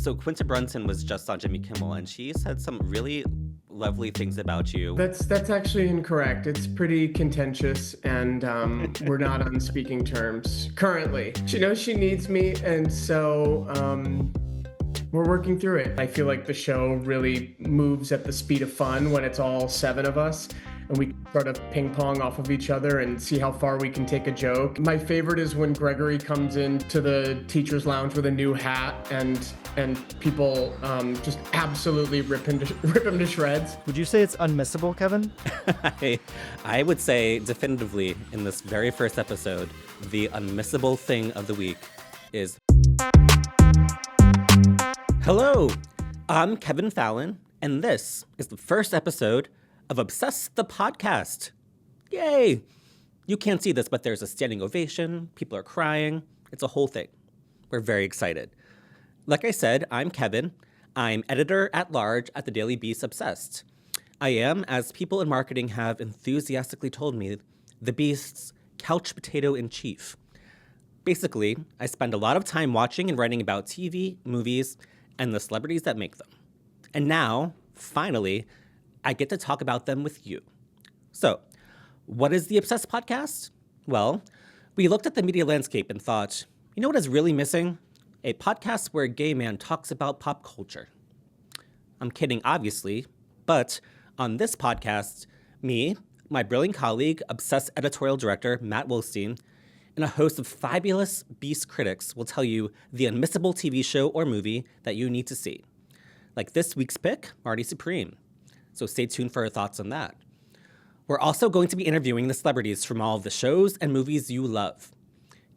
So Quinta Brunson was just on Jimmy Kimmel, and she said some really lovely things about you. That's actually incorrect. It's pretty contentious, and we're not on speaking terms currently. She knows she needs me, and so we're working through it. I feel like the show really moves at the speed of fun when it's all seven of us, and we sort of ping pong off of each other and see how far we can take a joke. My favorite is when Gregory comes into the teacher's lounge with a new hat and people just absolutely rip him to shreds. Would you say it's unmissable, Kevin? I would say definitively in this very first episode, the unmissable thing of the week is... Hello, I'm Kevin Fallon, and this is the first episode of Obsessed the Podcast. Yay! You can't see this, but there's a standing ovation, people are crying, it's a whole thing. We're very excited. Like I said, I'm Kevin. I'm editor-at-large at the Daily Beast Obsessed. I am, as people in marketing have enthusiastically told me, the Beast's couch potato in chief. Basically, I spend a lot of time watching and writing about TV, movies, and the celebrities that make them. And now, finally, I get to talk about them with you. So, what is the Obsessed Podcast? Well, we looked at the media landscape and thought, you know what is really missing? A podcast where a gay man talks about pop culture. I'm kidding, obviously, but on this podcast, me, my brilliant colleague, Obsessed editorial director Matt Wolstein, and a host of fabulous Beast critics will tell you the unmissable TV show or movie that you need to see. Like this week's pick, Marty Supreme. So stay tuned for our thoughts on that. We're also going to be interviewing the celebrities from all of the shows and movies you love.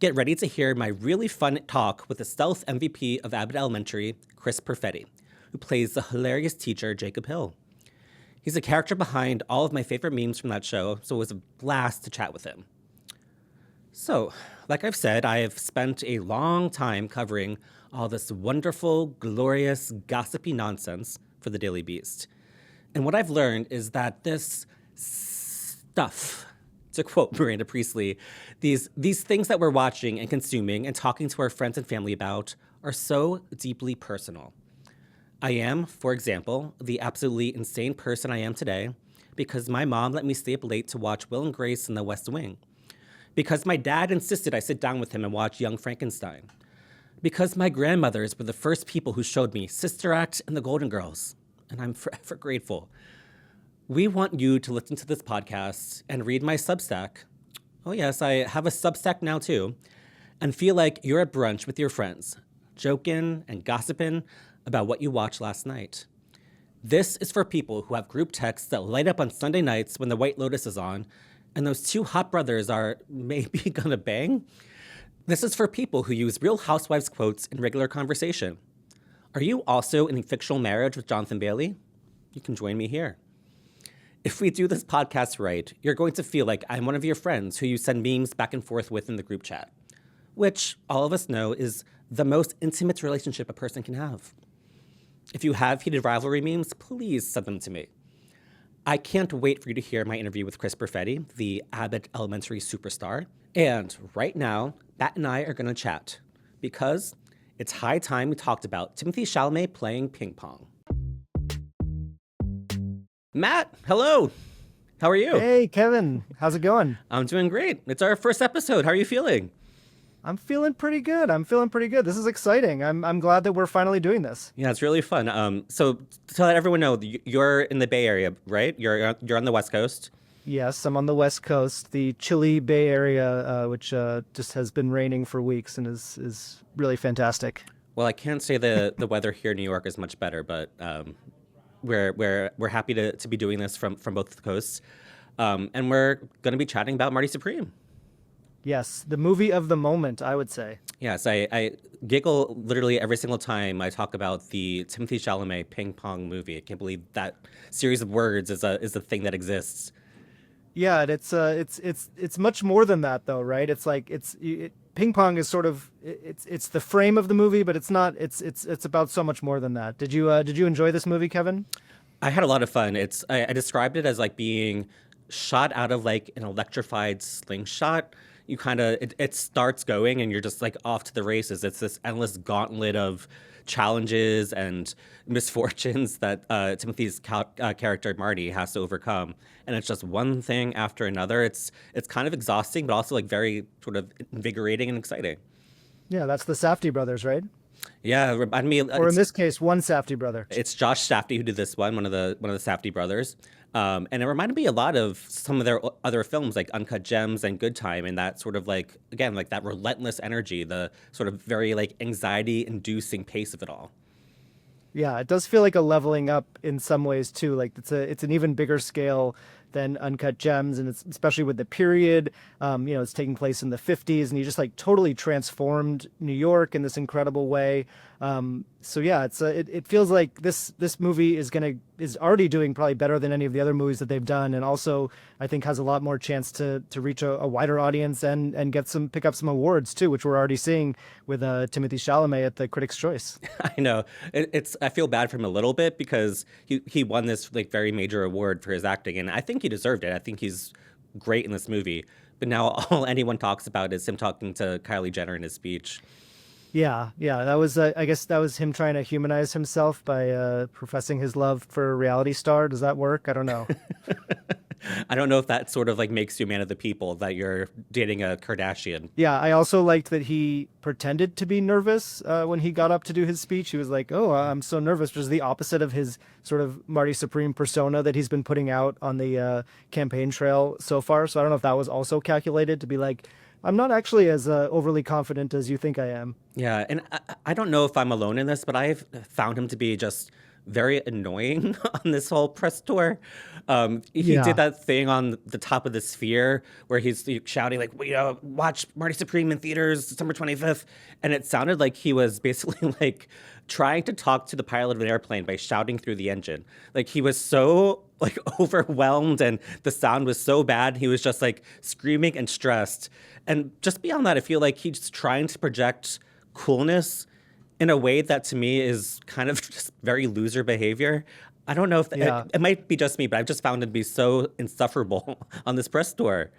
Get ready to hear my really fun talk with the stealth MVP of Abbott Elementary, Chris Perfetti, who plays the hilarious teacher Jacob Hill. He's a character behind all of my favorite memes from that show, so it was a blast to chat with him. So, like I've said, I have spent a long time covering all this wonderful, glorious, gossipy nonsense for the Daily Beast. And what I've learned is that this stuff, to quote Miranda Priestley, these things that we're watching and consuming and talking to our friends and family about are so deeply personal. I am, for example, the absolutely insane person I am today because my mom let me stay up late to watch Will and Grace in the West Wing. Because my dad insisted I sit down with him and watch Young Frankenstein. Because my grandmothers were the first people who showed me Sister Act and the Golden Girls. And I'm forever grateful. We want you to listen to this podcast and read my Substack. Oh yes, I have a Substack now too. And feel like you're at brunch with your friends, joking and gossiping about what you watched last night. This is for people who have group texts that light up on Sunday nights when the White Lotus is on, and those two hot brothers are maybe gonna bang. This is for people who use Real Housewives quotes in regular conversation. Are you also in a fictional marriage with Jonathan Bailey? You can join me here. If we do this podcast right, you're going to feel like I'm one of your friends who you send memes back and forth with in the group chat, which all of us know is the most intimate relationship a person can have. If you have heated rivalry memes, please send them to me. I can't wait for you to hear my interview with Chris Perfetti, the Abbott Elementary superstar. And right now, Matt and I are going to chat because it's high time we talked about Timothée Chalamet playing ping pong. Matt, hello. How are you? Hey, Kevin. How's it going? I'm doing great. It's our first episode. How are you feeling? I'm feeling pretty good. This is exciting. I'm glad that we're finally doing this. Yeah, it's really fun. So to let everyone know, you're in the Bay Area, right? You're on the West Coast. Yes, I'm on the West Coast, the chilly Bay Area, which just has been raining for weeks and is really fantastic. Well, I can't say the weather here in New York is much better, but we're happy to be doing this from both coasts, and we're going to be chatting about Marty Supreme. Yes, the movie of the moment, I would say. Yes, I giggle literally every single time I talk about the Timothée Chalamet ping pong movie. I can't believe that series of words is a thing that exists. Yeah, it's much more than that though, right? It's like ping pong is sort of it's the frame of the movie, but it's not. It's about so much more than that. Did you enjoy this movie, Kevin? I had a lot of fun. I described it as like being shot out of like an electrified slingshot. You kind of, it starts going and you're just like off to the races. It's this endless gauntlet of challenges and misfortunes that Timothy's character Marty has to overcome, and it's just one thing after another. It's kind of exhausting, but also like very sort of invigorating and exciting. Yeah, that's the Safdie brothers, right? Yeah, remind me. Or in this case, one Safdie brother. It's Josh Safdie who did this one of the Safdie brothers, and it reminded me a lot of some of their other films like Uncut Gems and Good Time, and that sort of like again like that relentless energy, the sort of very like anxiety-inducing pace of it all. Yeah, it does feel like a leveling up in some ways too. Like it's an even bigger scale than Uncut Gems, and it's especially with the period. It's taking place in the 50s, and he just like totally transformed New York in this incredible way. So yeah, it feels like this movie is already doing probably better than any of the other movies that they've done, and also I think has a lot more chance to reach a wider audience and pick up some awards too, which we're already seeing with Timothée Chalamet at the Critics' Choice. I know I feel bad for him a little bit because he won this like very major award for his acting, and I think he deserved it. I think he's great in this movie, but now all anyone talks about is him talking to Kylie Jenner in his speech. Yeah, that was I guess that was him trying to humanize himself by professing his love for a reality star. Does that work? I don't know. I don't know if that sort of like makes you a man of the people that you're dating a Kardashian. Yeah, I also liked that he pretended to be nervous when he got up to do his speech. He was like, "Oh, I'm so nervous," which is the opposite of his sort of Marty Supreme persona that he's been putting out on the campaign trail so far. So I don't know if that was also calculated to be like, I'm not actually as overly confident as you think I am. Yeah, and I don't know if I'm alone in this, but I've found him to be just very annoying on this whole press tour. He did that thing on the top of the Sphere where he's shouting like, watch Marty Supreme in theaters December 25th. And it sounded like he was basically like trying to talk to the pilot of an airplane by shouting through the engine. Like he was so like overwhelmed and the sound was so bad. He was just like screaming and stressed. And just beyond that, I feel like he's trying to project coolness in a way that to me is kind of just very loser behavior. I don't know if it might be just me, but I've just found him to be so insufferable on this press tour.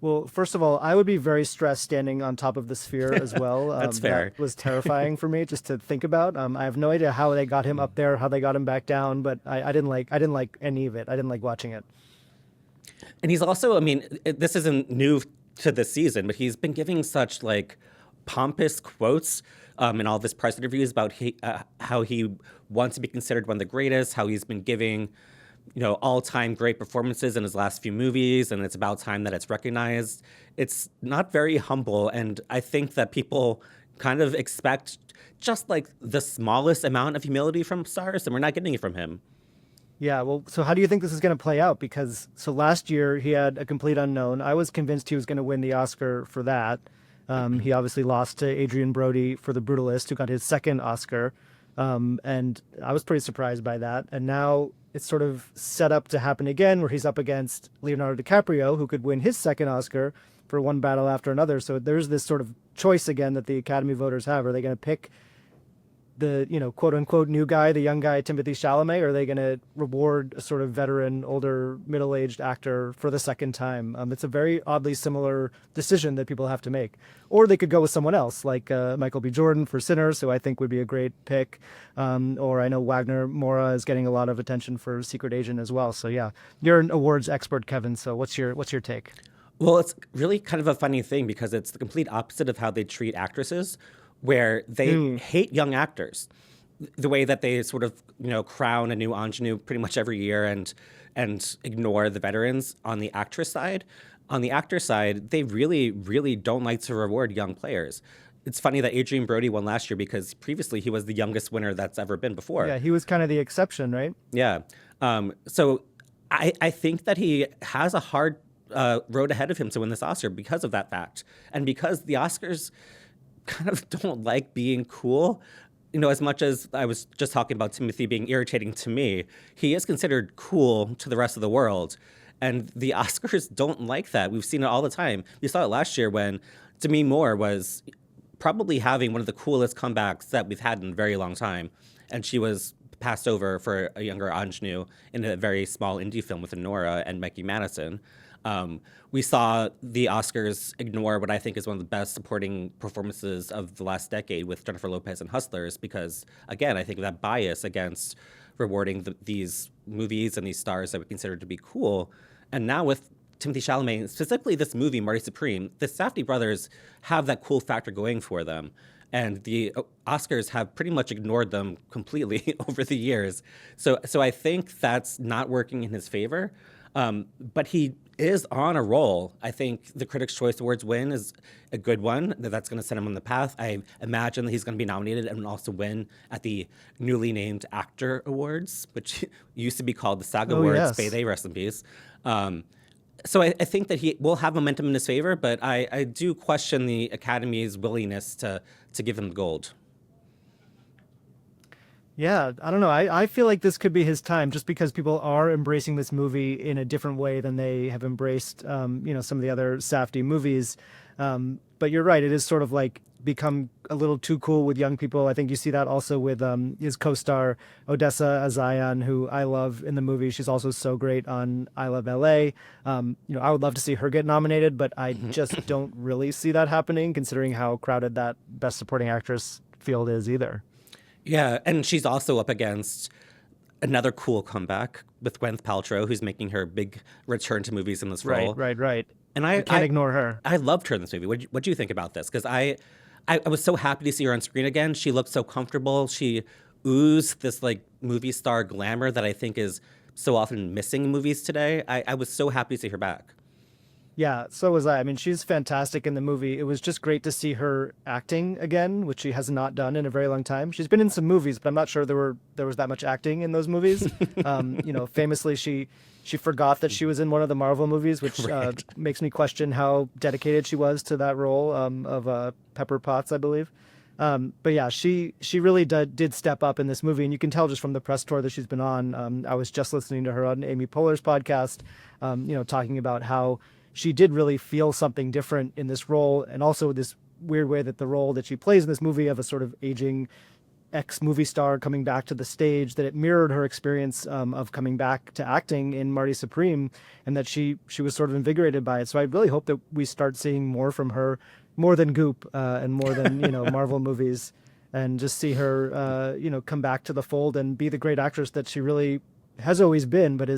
Well, first of all, I would be very stressed standing on top of the Sphere as well. That's fair. That was terrifying for me just to think about. I have no idea how they got him up there, how they got him back down, but I didn't like any of it. I didn't like watching it. And he's also, I mean, this isn't new to this season, but he's been giving such like pompous quotes in all of his press interviews about how he wants to be considered one of the greatest, how he's been giving, all-time great performances in his last few movies, and it's about time that it's recognized. It's not very humble, and I think that people kind of expect just like the smallest amount of humility from stars, and we're not getting it from him. Yeah, well, so how do you think this is going to play out? Because so last year he had A Complete Unknown. I was convinced he was going to win the Oscar for that. He obviously lost to Adrian Brody for The Brutalist, who got his second Oscar. And I was pretty surprised by that. And now it's sort of set up to happen again, where he's up against Leonardo DiCaprio, who could win his second Oscar for one battle after another. So there's this sort of choice again that the Academy voters have. Are they going to pick the, quote unquote new guy, the young guy, Timothée Chalamet, or are they going to reward a sort of veteran, older, middle-aged actor for the second time? It's a very oddly similar decision that people have to make. Or they could go with someone else, like Michael B. Jordan for Sinners, who I think would be a great pick. Or I know Wagner Moura is getting a lot of attention for Secret Agent as well. So yeah, you're an awards expert, Kevin. So what's your take? Well, it's really kind of a funny thing because it's the complete opposite of how they treat actresses, where they hate young actors. The way that they sort of, crown a new ingenue pretty much every year and ignore the veterans on the actress side. On the actor side, they really, really don't like to reward young players. It's funny that Adrian Brody won last year because previously he was the youngest winner that's ever been before. Yeah, he was kind of the exception, right? Yeah. So I think that he has a hard road ahead of him to win this Oscar because of that fact. And because the Oscars kind of don't like being cool. As much as I was just talking about Timothy being irritating to me, he is considered cool to the rest of the world. And the Oscars don't like that. We've seen it all the time. We saw it last year when Demi Moore was probably having one of the coolest comebacks that we've had in a very long time. And she was passed over for a younger ingenue in a very small indie film with Nora and Mikey Madison. We saw the Oscars ignore what I think is one of the best supporting performances of the last decade with Jennifer Lopez in Hustlers because, again, I think that bias against rewarding these movies and these stars that we consider to be cool. And now with Timothée Chalamet, specifically this movie, Marty Supreme, the Safdie brothers have that cool factor going for them. And the Oscars have pretty much ignored them completely over the years. So I think that's not working in his favor. But he is on a roll. I think the Critics' Choice Awards win is a good one. That's going to set him on the path. I imagine that he's going to be nominated and also win at the newly named Actor Awards, which used to be called the SAG Awards. Yes. May they rest in peace. So I think that he will have momentum in his favor, but I do question the Academy's willingness to give him the gold. Yeah, I don't know. I feel like this could be his time just because people are embracing this movie in a different way than they have embraced, some of the other Safdie movies. But you're right. It is sort of like become a little too cool with young people. I think you see that also with his co-star Odessa Azayan, who I love in the movie. She's also so great on I Love L.A. I would love to see her get nominated, but I just don't really see that happening considering how crowded that Best Supporting Actress field is either. Yeah, and she's also up against another cool comeback with Gwyneth Paltrow, who's making her big return to movies in this role. Right. And I can't ignore her. I loved her in this movie. What do you think about this? Because I was so happy to see her on screen again. She looked so comfortable. She oozed this like movie star glamour that I think is so often missing in movies today. I was so happy to see her back. Yeah, so was I. I mean, she's fantastic in the movie. It was just great to see her acting again, which she has not done in a very long time. She's been in some movies, but I'm not sure there was that much acting in those movies. Famously, she forgot that she was in one of the Marvel movies, which makes me question how dedicated she was to that role of Pepper Potts, I believe. But yeah, she really did step up in this movie, and you can tell just from the press tour that she's been on. I was just listening to her on Amy Poehler's podcast, talking about how she did really feel something different in this role, and also this weird way that the role that she plays in this movie of a sort of aging ex-movie star coming back to the stage, that it mirrored her experience of coming back to acting in Marty Supreme, and that she was sort of invigorated by it. So I really hope that we start seeing more from her, more than Goop and more than Marvel movies, and just see her come back to the fold and be the great actress that she really has always been, but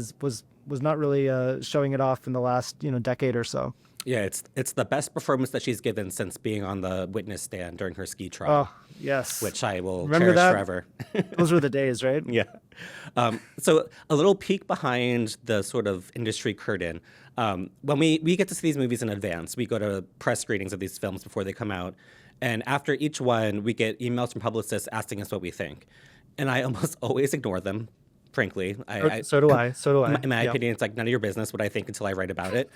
was not really showing it off in the last decade or so. Yeah, it's the best performance that she's given since being on the witness stand during her ski trial. Oh, yes. Which I will Remember cherish that? forever. Those were the days, right? Yeah. So a little peek behind the sort of industry curtain. When we get to see these movies in advance, we go to press screenings of these films before they come out. And after each one, we get emails from publicists asking us what we think. And I almost always ignore them, frankly. So do I. In my opinion, it's like none of your business what I think until I write about it.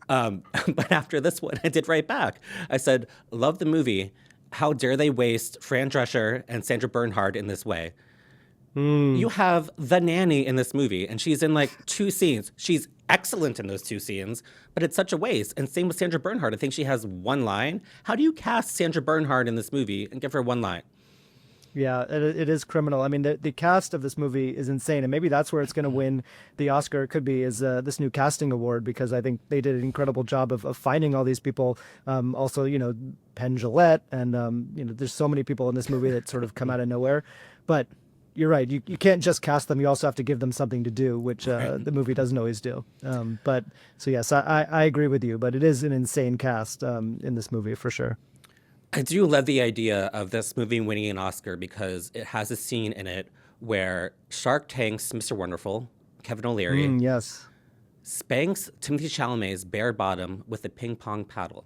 But after this one, I did write back. I said, love the movie. How dare they waste Fran Drescher and Sandra Bernhard in this way? You have the nanny in this movie, and she's in like 2 scenes. She's excellent in those 2 scenes, but it's such a waste. And same with Sandra Bernhard. I think she has 1 line. How do you cast Sandra Bernhard in this movie and give her 1 line? Yeah, it is criminal. I mean, the cast of this movie is insane, and maybe that's where it's going to win the Oscar. It could be is this new casting award, because I think they did an incredible job of finding all these people. Also, Penn Jillette, and there's so many people in this movie that sort of come out of nowhere. But you're right. You can't just cast them. You also have to give them something to do, which the movie doesn't always do. But so yes, I agree with you. But it is an insane cast in this movie for sure. I do love the idea of this movie winning an Oscar because it has a scene in it where Shark Tank's Mr. Wonderful, Kevin O'Leary, yes, spanks Timothée Chalamet's bare bottom with a ping pong paddle.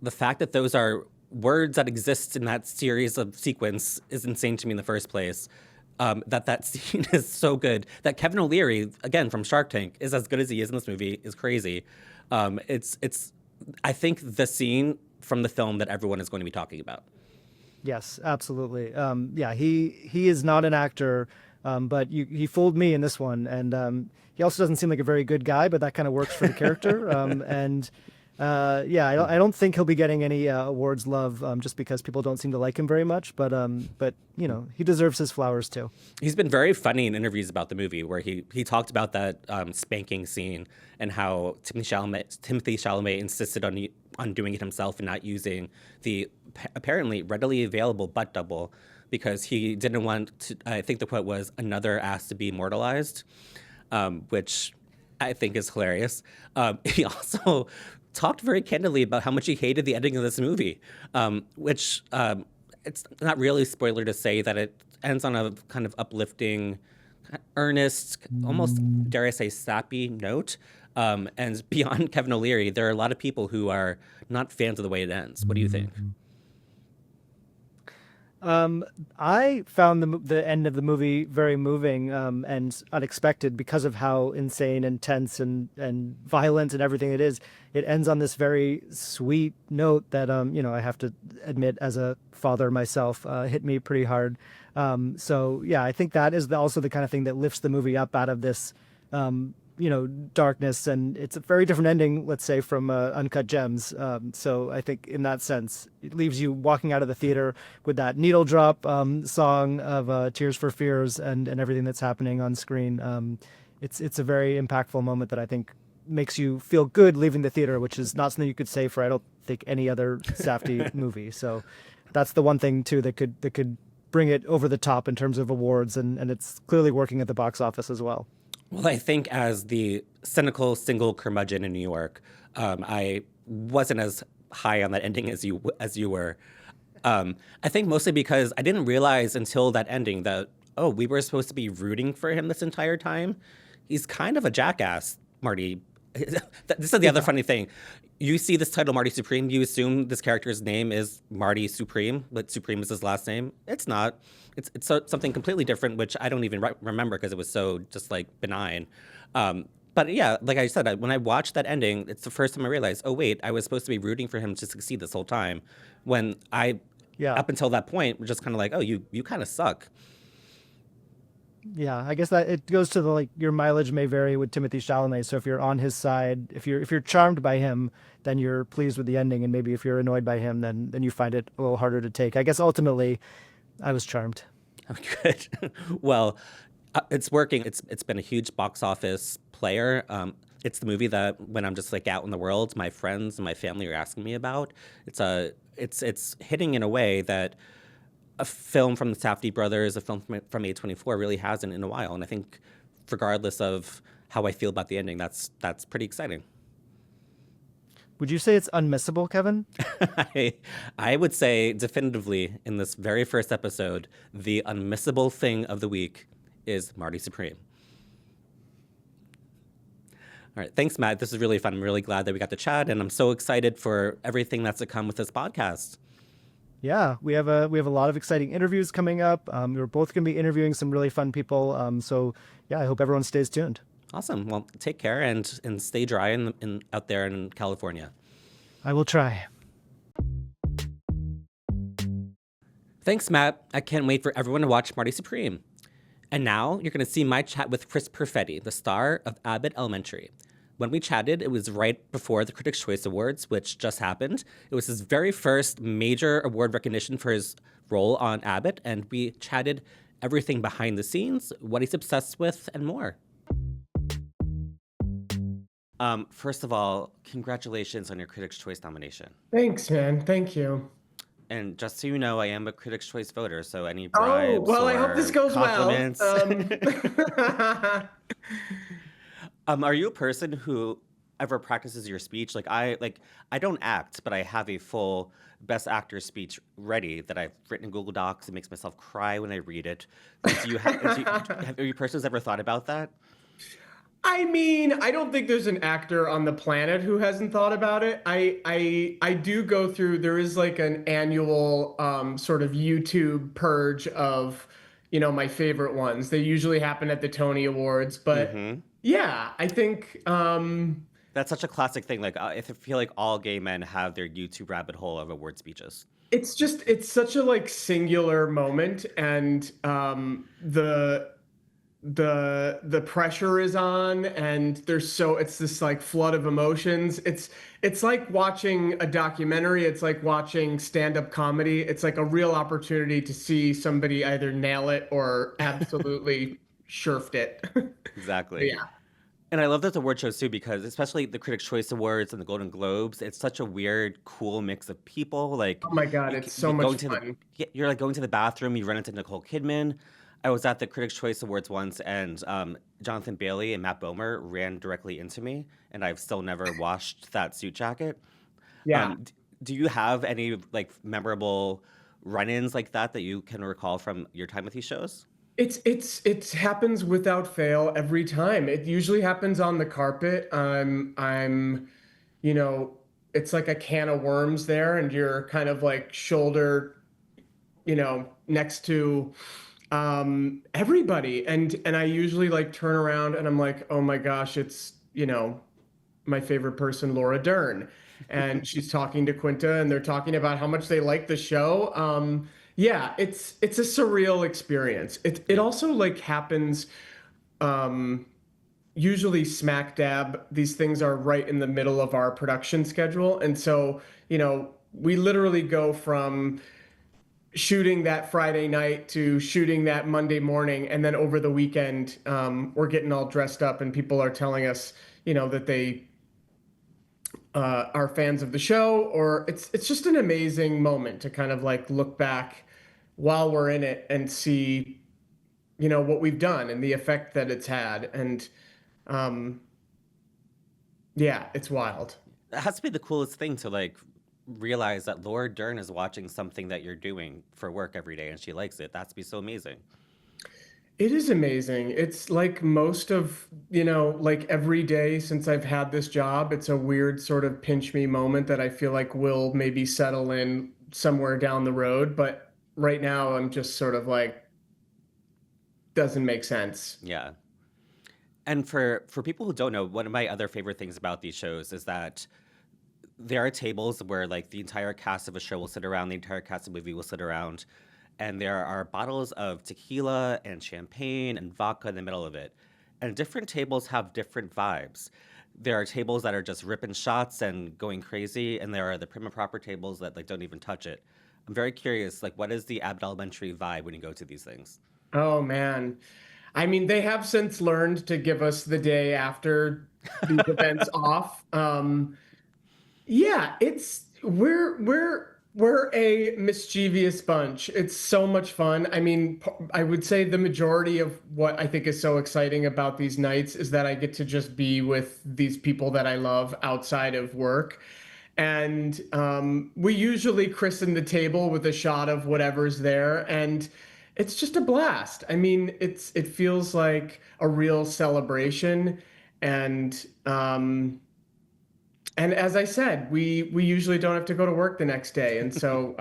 The fact that those are words that exist in that series of sequence is insane to me in the first place. That scene is so good. That Kevin O'Leary, again from Shark Tank, is as good as he is in this movie is crazy. It's I think the scene from the film that everyone is going to be talking about. Yes, absolutely. He is not an actor, but he fooled me in this one, and he also doesn't seem like a very good guy, but that kind of works for the character. And Yeah, I don't think he'll be getting any awards love just because people don't seem to like him very much. But he deserves his flowers too. He's been very funny in interviews about the movie where he talked about that spanking scene and how Timothy Chalamet insisted on doing it himself and not using the apparently readily available butt double because he didn't want to. I think the quote was another ass to be immortalized, which I think is hilarious. He also talked very candidly about how much he hated the ending of this movie, which it's not really a spoiler to say that it ends on a kind of uplifting, earnest, almost, dare I say, sappy note. And beyond Kevin O'Leary, there are a lot of people who are not fans of the way it ends. What do you think? I found the end of the movie very moving and unexpected because of how insane and tense and violent and everything it is. It ends on this very sweet note that I have to admit, as a father myself, hit me pretty hard. So yeah, I think that is also the kind of thing that lifts the movie up out of this darkness, and it's a very different ending, let's say, from Uncut Gems. So I think in that sense, it leaves you walking out of the theater with that needle drop song of Tears for Fears and everything that's happening on screen. It's a very impactful moment that I think makes you feel good leaving the theater, which is not something you could say for, I don't think, any other Safdie movie. So that's the one thing too that could bring it over the top in terms of awards, and it's clearly working at the box office as well. Well, I think as the cynical single curmudgeon in New York, I wasn't as high on that ending as you were. I think mostly because I didn't realize until that ending that, we were supposed to be rooting for him this entire time. He's kind of a jackass, Marty. This is the other funny thing. You see this title, Marty Supreme, you assume this character's name is Marty Supreme, but Supreme is his last name. It's not. It's something completely different, which I don't even remember because it was so just like benign. But yeah, like I said, when I watched that ending, it's the first time I realized, oh wait, I was supposed to be rooting for him to succeed this whole time. When up until that point, we're just kind of like, oh, you kind of suck. Yeah, I guess that it goes to the your mileage may vary with Timothy Chalamet. So if you're on his side, if you're charmed by him, then you're pleased with the ending, and maybe if you're annoyed by him, then you find it a little harder to take. I guess ultimately, I was charmed. Oh, good. Well, it's working. It's been a huge box office player. It's the movie that when I'm just like out in the world, my friends and my family are asking me about. It's hitting in a way that a film from the Safdie brothers, a film from A24 really hasn't in a while. And I think regardless of how I feel about the ending, that's pretty exciting. Would you say it's unmissable, Kevin? I would say definitively in this very first episode, the unmissable thing of the week is Marty Supreme. All right. Thanks, Matt. This is really fun. I'm really glad that we got to chat, and I'm so excited for everything that's to come with this podcast. Yeah, we have a lot of exciting interviews coming up. We're both going to be interviewing some really fun people. So yeah, I hope everyone stays tuned. Awesome. Well, take care and stay dry out there in California. I will try. Thanks, Matt. I can't wait for everyone to watch Marty Supreme. And now you're going to see my chat with Chris Perfetti, the star of Abbott Elementary. When we chatted, it was right before the Critics' Choice Awards, which just happened. It was his very first major award recognition for his role on Abbott, and we chatted everything behind the scenes, what he's obsessed with, and more. First of all, congratulations on your Critics' Choice nomination. Thanks, man. Thank you. And just so you know, I am a Critics' Choice voter, so any bribes I hope this goes compliments. Well. Are you a person who ever practices your speech? I don't act, but I have a full Best Actor speech ready that I've written in Google Docs. It makes myself cry when I read it. Have you persons ever thought about that? I mean, I don't think there's an actor on the planet who hasn't thought about it. I do go through, there is like an annual sort of YouTube purge of, my favorite ones. They usually happen at the Tony Awards, but yeah, I think that's such a classic thing. I feel like all gay men have their YouTube rabbit hole of award speeches. It's such a singular moment, and the pressure is on, and it's this like flood of emotions. It's like watching a documentary. It's like watching stand-up comedy. It's like a real opportunity to see somebody either nail it or absolutely shirked it. But Exactly. yeah. And I love those award shows too because especially the Critics' Choice Awards and the Golden Globes, it's such a weird, cool mix of people. Like Oh my God, it's so you much go into fun. you're like going to the bathroom, you run into Nicole Kidman. I was at the Critics' Choice Awards once, and Jonathan Bailey and Matt Bomer ran directly into me, and I've still never washed that suit jacket. Yeah. Do you have any like memorable run-ins like that that you can recall from your time with these shows? It happens without fail every time. It usually happens on the carpet. I'm you know, it's like a can of worms there, and you're kind of like shoulder, next to everybody. And I usually like turn around and I'm like, oh my gosh, it's, my favorite person, Laura Dern. And she's talking to Quinta and they're talking about how much they like the show. Yeah, it's a surreal experience. It Yeah. also like happens um usually smack dab. These things are right in the middle of our production schedule. And so, we literally go from shooting that Friday night to shooting that Monday morning, and then over the weekend, we're getting all dressed up, and people are telling us, that they are fans of the show, or it's just an amazing moment to kind of like look back while we're in it and see, what we've done and the effect that it's had, and um, yeah, it's wild. It has to be the coolest thing to like realize that Laura Dern is watching something that you're doing for work every day and she likes it. That's be so amazing. It is amazing. It's like most of, like every day since I've had this job, it's a weird sort of pinch me moment that I feel like will maybe settle in somewhere down the road. But right now, I'm just sort of like, doesn't make sense. Yeah. And for people who don't know, one of my other favorite things about these shows is that there are tables where like the entire cast of a show will sit around, the entire cast of a movie will sit around, and there are bottles of tequila and champagne and vodka in the middle of it. And different tables have different vibes. There are tables that are just ripping shots and going crazy, and there are the prim and proper tables that like don't even touch it. I'm very curious, like what is the Abbott Elementary vibe when you go to these things? Oh man. I mean, they have since learned to give us the day after these events off. Yeah, we're a mischievous bunch. It's so much fun. I mean, I would say the majority of what I think is so exciting about these nights is that I get to just be with these people that I love outside of work. And we usually christen the table with a shot of whatever's there, and it's just a blast. I mean, it feels like a real celebration, and as I said, we usually don't have to go to work the next day, and so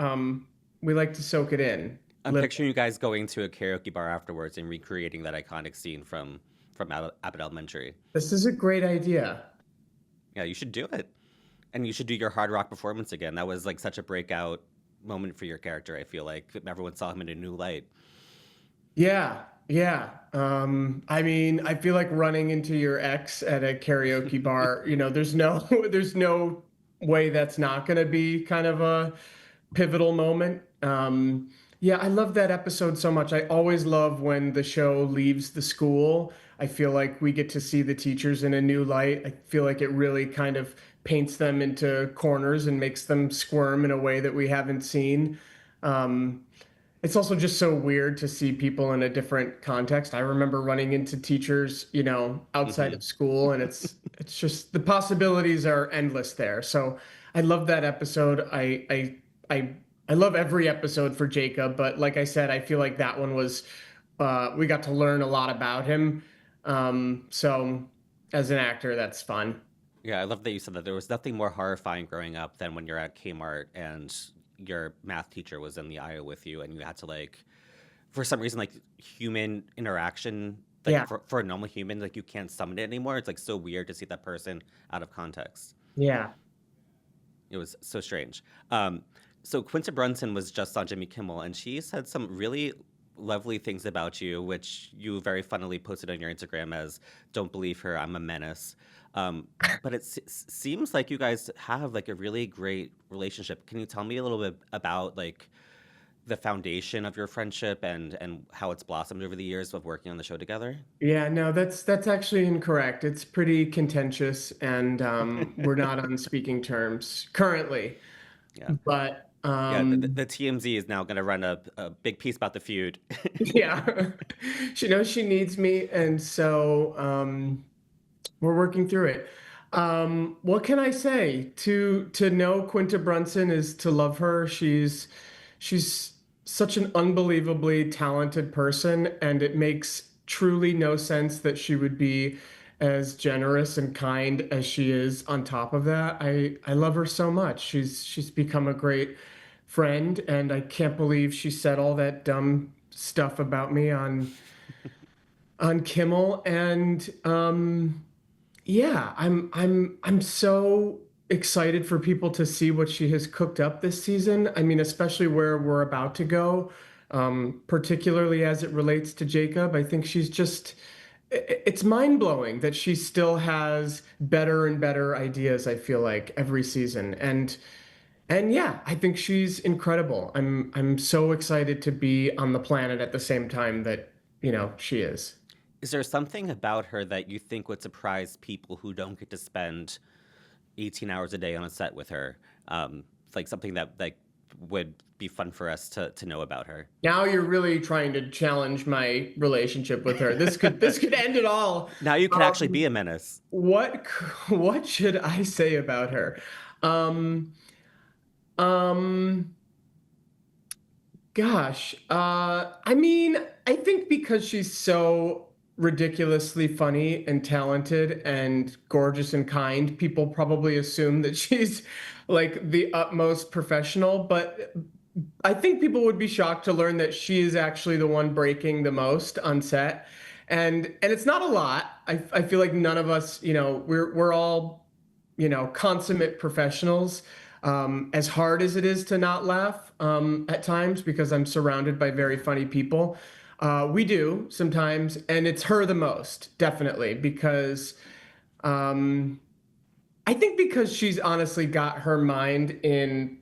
we like to soak it in. I'm picturing you guys going to a karaoke bar afterwards and recreating that iconic scene from Abbott Elementary. This is a great idea. Yeah, you should do it. And you should do your hard rock performance again. That was like such a breakout moment for your character, I feel like. Everyone saw him in a new light. Yeah, yeah. I mean, I feel like running into your ex at a karaoke bar, there's no there's no way that's not gonna be kind of a pivotal moment. Yeah, I love that episode so much. I always love when the show leaves the school. I feel like we get to see the teachers in a new light. I feel like it really kind of paints them into corners and makes them squirm in a way that we haven't seen. Um, it's also just so weird to see people in a different context. I remember running into teachers, outside Hmm. of school, and it's just the possibilities are endless there. So I love that episode. I love every episode for Jacob, but like I said, I feel like that one was we got to learn a lot about him. So as an actor, that's fun. Yeah, I love that you said that there was nothing more horrifying growing up than when you're at Kmart and your math teacher was in the aisle with you and you had to like, for some reason, like human interaction, like Yeah, for a normal human, like you can't summon it anymore. It's like so weird to see that person out of context. yeah. It was so strange. So Quinta Brunson was just on Jimmy Kimmel, and she said some really lovely things about you, which you very funnily posted on your Instagram as "Don't believe her, I'm a menace." But seems like you guys have like a really great relationship. Can you tell me a little bit about like the foundation of your friendship and how it's blossomed over the years of working on the show together? Yeah, no, that's actually incorrect. It's pretty contentious, and we're not on speaking terms currently. Yeah. But Yeah, the TMZ is now going to run a big piece about the feud. yeah, she knows she needs me, and so we're working through it. What can I say? To know Quinta Brunson is to love her. She's such an unbelievably talented person, and it makes truly no sense that she would be as generous and kind as she is on top of that. I love her so much. She's become a great friend, and I can't believe she said all that dumb stuff about me on Kimmel. And yeah, I'm so excited for people to see what she has cooked up this season. I mean, especially where we're about to go, particularly as it relates to Jacob. I think she's just it's mind-blowing that she still has better and better ideas, I feel like, every season. And yeah, I think she's incredible. I'm so excited to be on the planet at the same time that, she is. Is there something about her that you think would surprise people who don't get to spend 18 hours a day on a set with her? Like something that like would be fun for us to know about her. Now you're really trying to challenge my relationship with her. This could end it all. Now you can actually be a menace. What what should I say about her? Um, um, Gosh, I mean, I think because she's so ridiculously funny and talented and gorgeous and kind, people probably assume that she's like the utmost professional. But I think people would be shocked to learn that she is actually the one breaking the most on set. And it's not a lot. I feel like none of us, we're all, consummate professionals. As hard as it is to not laugh at times because I'm surrounded by very funny people, we do sometimes, and it's her the most, definitely, because um, I think because she's honestly got her mind in,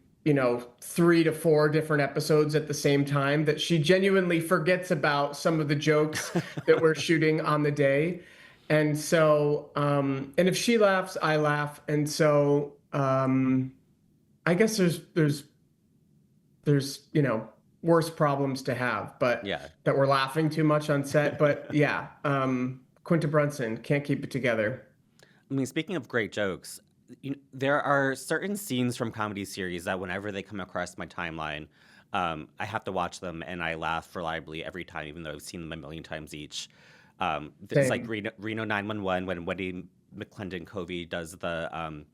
3 to 4 different episodes at the same time, that she genuinely forgets about some of the jokes that we're shooting on the day. And so, and if she laughs, I laugh. And so, I guess there's worse problems to have, but Yeah. that we're laughing too much on set. But yeah, Quinta Brunson can't keep it together. I mean, speaking of great jokes, there are certain scenes from comedy series that whenever they come across my timeline, I have to watch them and I laugh reliably every time, even though I've seen them a million times each. It's like Same. Reno 911 when Wendy McClendon Covey does the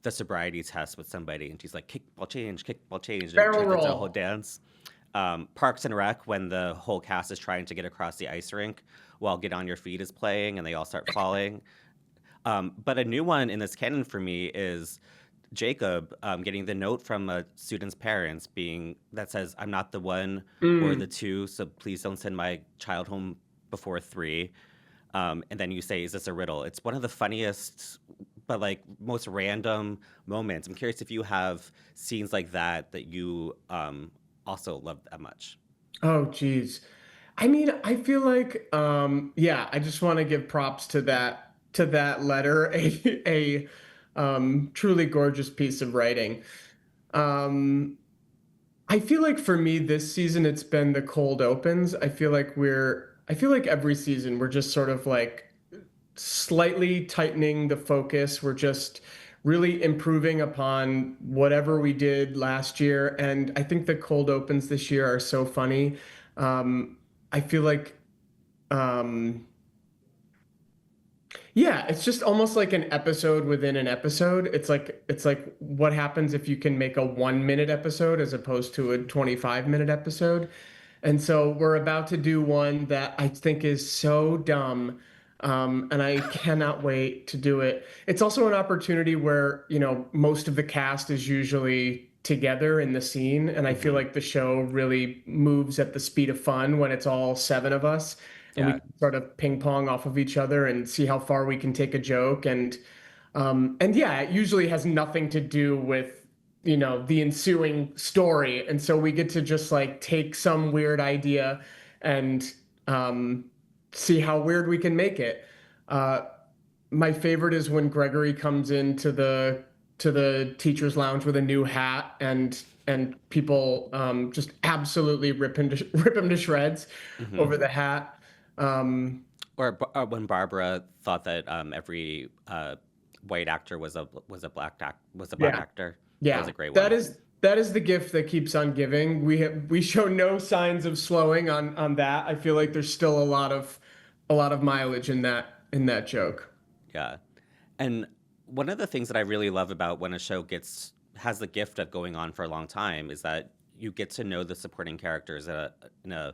sobriety test with somebody, and she's like, kickball change, and it Barrel turns into a whole roll. dance. Parks and Rec, when the whole cast is trying to get across the ice rink while Get On Your Feet is playing and they all start falling. But a new one in this canon for me is Jacob getting the note from a student's parents being that says, "I'm not the one or the Mm. two, so please don't send my child home before 3." And then you say, "Is this a riddle?" It's one of the funniest, but like most random moments. I'm curious if you have scenes like that you also love that much. Oh, geez. I mean, I feel like, yeah, I just want to give props to that letter, a truly gorgeous piece of writing. Um, I feel like for me this season it's been the cold opens. I feel like every season we're just sort of like slightly tightening the focus. We're just really improving upon whatever we did last year. And I think the cold opens this year are so funny. I feel like um yeah, it's just almost like an episode within an episode. It's like what happens if you can make a 1 minute episode as opposed to a 25-minute episode. And so we're about to do one that I think is so dumb. And I cannot wait to do it. It's also an opportunity where, most of the cast is usually together in the scene. And I feel like the show really moves at the speed of fun when it's all seven of us and we Yeah. can sort of ping pong off of each other and see how far we can take a joke. And yeah, it usually has nothing to do with, the ensuing story. And so we get to just like take some weird idea and see how weird we can make it. Uh, my favorite is when Gregory comes into the teacher's lounge with a new hat and people just absolutely rip him to shreds over the hat. Um, Or when Barbara thought that every white actor was a black yeah, actor. That was yeah, a great that one. is the gift that keeps on giving. We show no signs of slowing on that. I feel like there's still a lot of mileage in that joke. Yeah. And one of the things that I really love about when a show has the gift of going on for a long time is that you get to know the supporting characters in a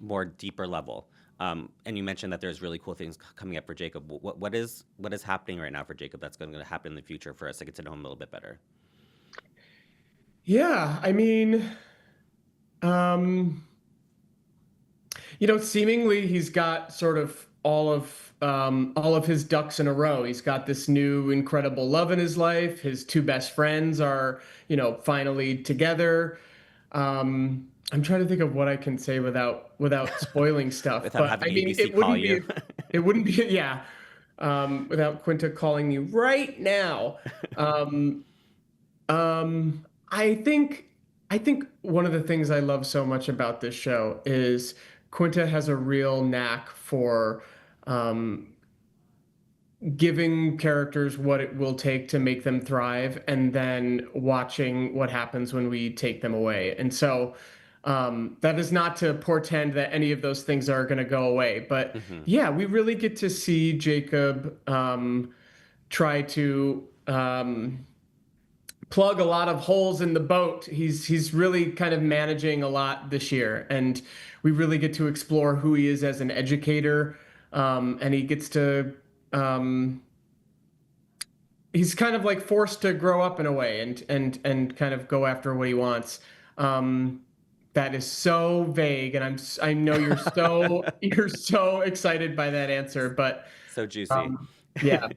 more deeper level. And you mentioned that there's really cool things coming up for Jacob. What is happening right now for Jacob that's going to happen in the future for us to get to know him a little bit better? Yeah, I mean, um, seemingly he's got sort of all of his ducks in a row. He's got this new incredible love in his life. His two best friends are, finally together. I'm trying to think of what I can say without spoiling stuff. Without But having I mean, ABC call you. it wouldn't be, yeah, without Quinta calling me right now. Um, I think one of the things I love so much about this show is Quinta has a real knack for um, giving characters what it will take to make them thrive, and then watching what happens when we take them away. And so that is not to portend that any of those things are going to go away, but Hmm. yeah, we really get to see Jacob try to plug a lot of holes in the boat. He's really kind of managing a lot this year, and we really get to explore who he is as an educator. And he gets to he's kind of like forced to grow up in a way and kind of go after what he wants. Um, that is so vague, and I know you're so excited by that answer, but So juicy. um, yeah.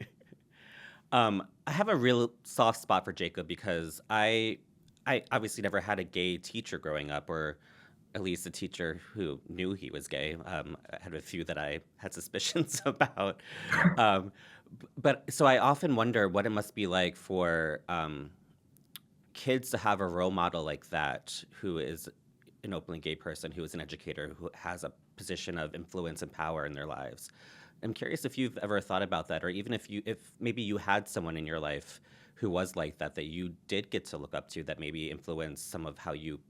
I have a real soft spot for Jacob because I obviously never had a gay teacher growing up, or at least a teacher who knew he was gay. I had a few that I had suspicions about. Um, but so I often wonder what it must be like for kids to have a role model like that who is an openly gay person, who is an educator, who has a position of influence and power in their lives. I'm curious if you've ever thought about that, or even if maybe you had someone in your life who was like that, that you did get to look up to, that maybe influenced some of how you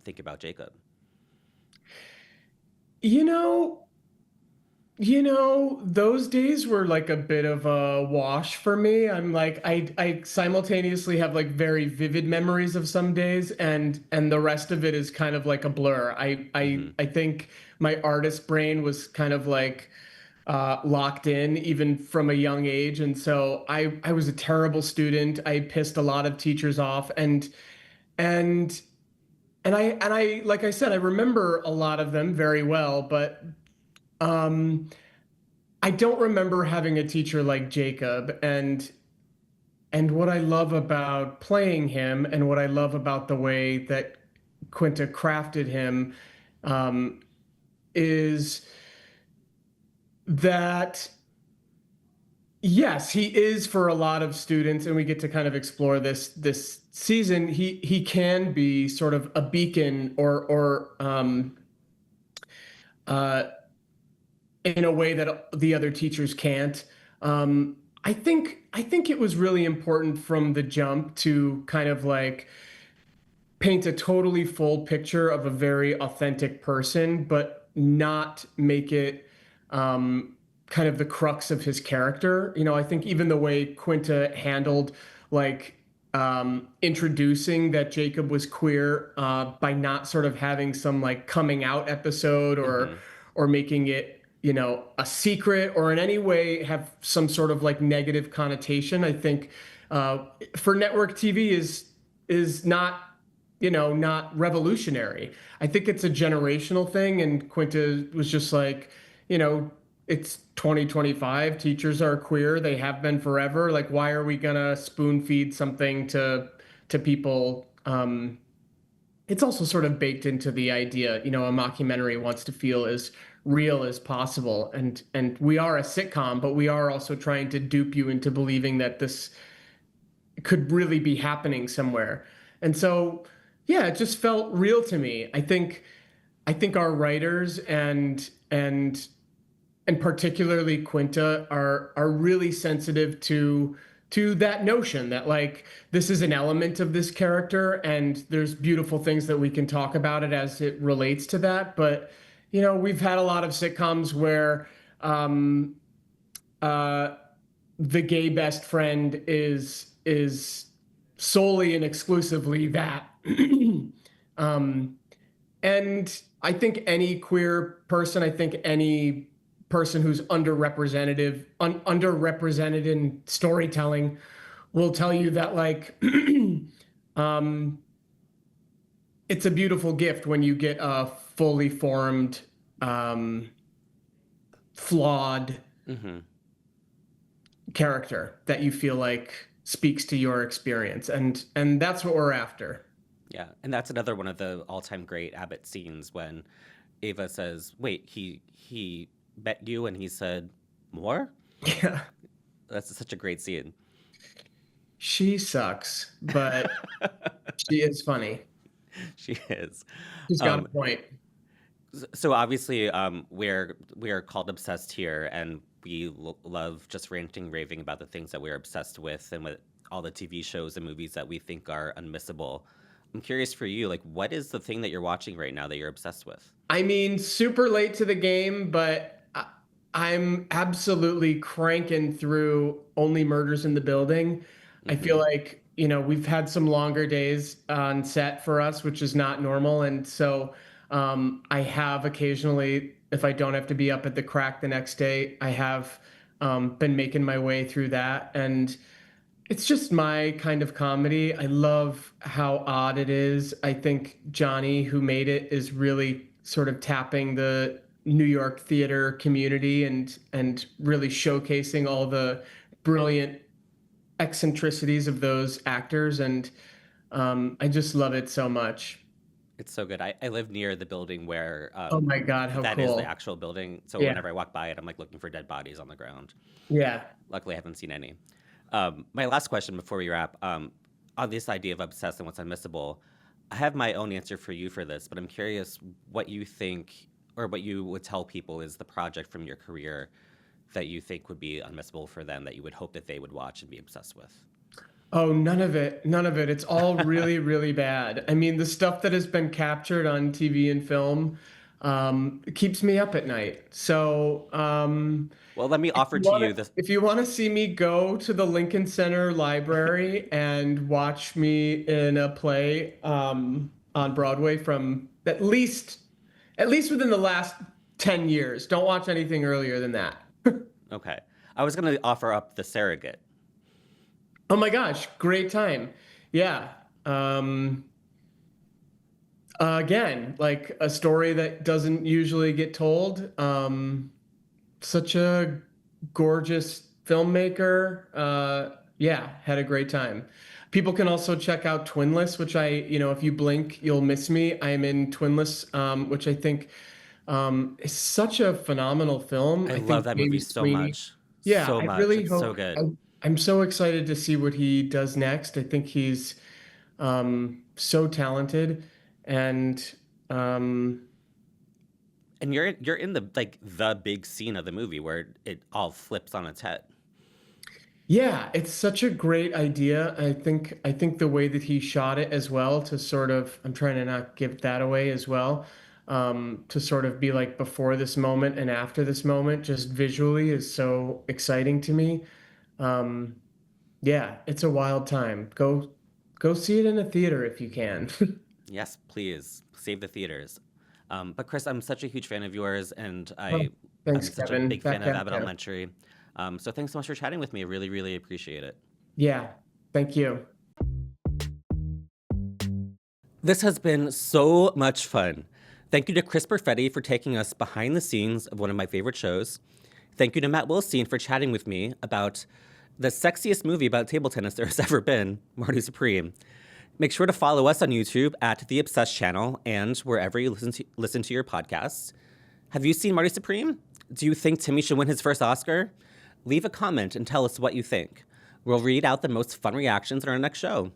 think about Jacob. You know, those days were like a bit of a wash for me. I'm like, I simultaneously have like very vivid memories of some days, and the rest of it is kind of like a blur. I I Hmm. I think my artist brain was kind of like locked in even from a young age, and so I was a terrible student. I pissed a lot of teachers off, and and I like I said, I remember a lot of them very well, but um I don't remember having a teacher like Jacob, and what I love about playing him and what I love about the way that Quinta crafted him um, is that yes, he is for a lot of students, and we get to kind of explore this season. He can be sort of a beacon or uh, in a way that the other teachers can't. I think it was really important from the jump to kind of like paint a totally full picture of a very authentic person, but not make it kind of the crux of his character. I think even the way Quinta handled like introducing that Jacob was queer by not sort of having some like coming out episode Hmm. or making it a secret or in any way have some sort of like negative connotation. I think uh, for network TV is not, not revolutionary. I think it's a generational thing. And Quinta was just like, you know, it's 2025. Teachers are queer. They have been forever. Like, why are we gonna spoon feed something to people? It's also sort of baked into the idea, a mockumentary wants to feel as real as possible. And we are a sitcom, but we are also trying to dupe you into believing that this could really be happening somewhere. And so, yeah, it just felt real to me. I think our writers and particularly Quinta are really sensitive to that notion that like this is an element of this character and there's beautiful things that we can talk about it as it relates to that. But we've had a lot of sitcoms where um, uh, the gay best friend is solely and exclusively that. um, and I think any queer person, I think any person who's underrepresented in storytelling will tell you that like um, it's a beautiful gift when you get a fully formed, um, flawed character that you feel like speaks to your experience, and that's what we're after. Yeah, and that's another one of the all-time great Abbott scenes when Ava says, "Wait, he met you," and he said, "More?" Yeah, That's such a great scene. she sucks, but she is funny. She is. She's got a Um, point. so obviously, we're called obsessed here, and we love just ranting, raving about the things that we're obsessed with, and with all the TV shows and movies that we think are unmissable. I'm curious for you, like, what is the thing that you're watching right now that you're obsessed with? I mean, super late to the game, but I'm absolutely cranking through Only Murders in the Building. I feel Hmm. like, we've had some longer days on set for us, which is not normal. And so I have occasionally, if I don't have to be up at the crack the next day, I have been making my way through that. And it's just my kind of comedy. I love how odd it is. I think Johnny, who made it, is really sort of tapping the New York theater community and really showcasing all the brilliant eccentricities of those actors. And I just love it so much. It's so good. I live near the building where Oh my God, how that is the cool. actual building. So Yeah, whenever I walk by it, I'm like looking for dead bodies on the ground. yeah. Luckily, I haven't seen any. My last question before we wrap, on this idea of obsessed and what's unmissable, I have my own answer for you for this, but I'm curious what you think or what you would tell people is the project from your career that you think would be unmissable for them that you would hope that they would watch and be obsessed with. Oh, none of it. None of it. It's all really, really bad. I mean, the stuff that has been captured on TV and film keeps me up at night. So, Well, let me if offer you to want to, you this. if you want to see me go to the Lincoln Center Library and watch me in a play on Broadway from at least within the last 10 years, don't watch anything earlier than that. Okay. I was going to offer up The Surrogate. Oh my gosh, great time. Yeah. Um, again, like a story that doesn't usually get told. Such a gorgeous filmmaker. Yeah, had a great time. People can also check out Twinless, which if you blink, you'll miss me. I am in Twinless, which I think is such a phenomenal film. I I love think that movie James so Sweeney. much. Yeah, So I much. really It's so hope. good. I'm so excited to see what he does next. I think he's so talented, and um, And you're in the like the big scene of the movie where it all flips on its head. yeah, it's such a great idea. I think the way that he shot it as well to sort of I'm trying to not give that away as well. To sort of be like before this moment and after this moment, just visually is so exciting to me. Um, yeah, it's a wild time. Go see it in a theater if you can. Yes, please save the theaters. But Chris, I'm such a huge fan of yours, and Oh, thanks, I'm such a Kevin. big fan Back of at Abbott you. Elementary. So thanks so much for chatting with me. I really, really appreciate it. Yeah, thank you. This has been so much fun. Thank you to Chris Perfetti for taking us behind the scenes of one of my favorite shows. Thank you to Matt Wilstein for chatting with me about the sexiest movie about table tennis there has ever been, Marty Supreme. Make sure to follow us on YouTube at The Obsessed Channel and wherever you listen to your podcasts. Have you seen Marty Supreme? Do you think Timmy should win his first Oscar? Leave a comment and tell us what you think. We'll read out the most fun reactions in our next show.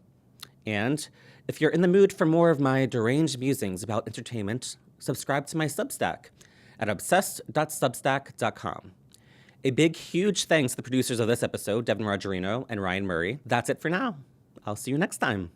And if you're in the mood for more of my deranged musings about entertainment, subscribe to my Substack at obsessed.substack.com. A big, huge thanks to the producers of this episode, Devin Rogerino and Ryan Murray. That's it for now. I'll see you next time.